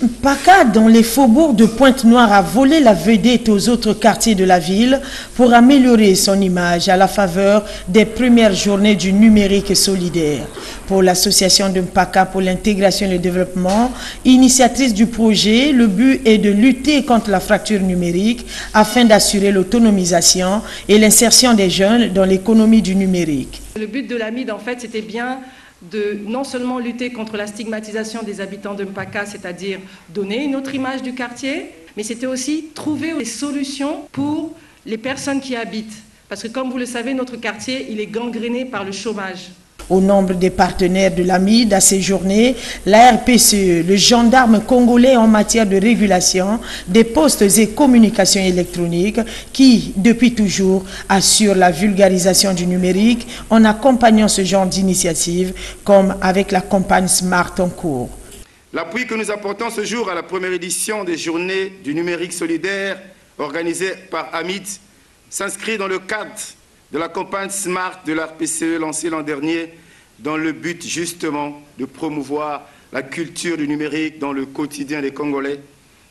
Mpaka, dans les faubourgs de Pointe-Noire, a volé la vedette aux autres quartiers de la ville pour améliorer son image à la faveur des premières journées du numérique solidaire. Pour l'association de Mpaka pour l'intégration et le développement, initiatrice du projet, le but est de lutter contre la fracture numérique afin d'assurer l'autonomisation et l'insertion des jeunes dans l'économie du numérique. Le but de l'AMID, en fait, c'était bien de non seulement lutter contre la stigmatisation des habitants de Mpaka, c'est-à-dire donner une autre image du quartier, mais c'était aussi trouver des solutions pour les personnes qui y habitent. Parce que comme vous le savez, notre quartier, il est gangréné par le chômage. Au nombre des partenaires de l'AMID à ces journées, la RPCE, le gendarme congolais en matière de régulation des postes et communications électroniques qui, depuis toujours, assure la vulgarisation du numérique en accompagnant ce genre d'initiative, comme avec la campagne Smart en cours. L'appui que nous apportons ce jour à la première édition des Journées du numérique solidaire organisée par AMID s'inscrit dans le cadre de la campagne Smart de la RPCE lancée l'an dernier dans le but justement de promouvoir la culture du numérique dans le quotidien des Congolais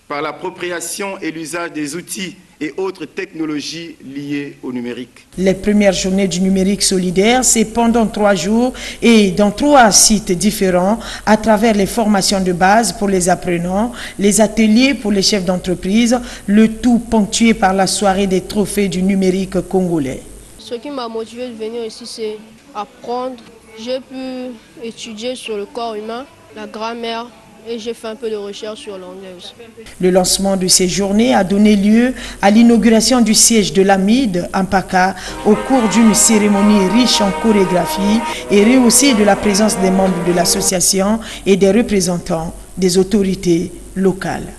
par l'appropriation et l'usage des outils et autres technologies liées au numérique. Les premières journées du numérique solidaire, c'est pendant 3 jours et dans 3 sites différents à travers les formations de base pour les apprenants, les ateliers pour les chefs d'entreprise, le tout ponctué par la soirée des trophées du numérique congolais. Ce qui m'a motivé de venir ici, c'est apprendre. J'ai pu étudier sur le corps humain, la grammaire, et j'ai fait un peu de recherche sur l'anglais aussi. Le lancement de ces journées a donné lieu à l'inauguration du siège de l'AMID à Mpaka au cours d'une cérémonie riche en chorégraphie et rehaussée de la présence des membres de l'association et des représentants des autorités locales.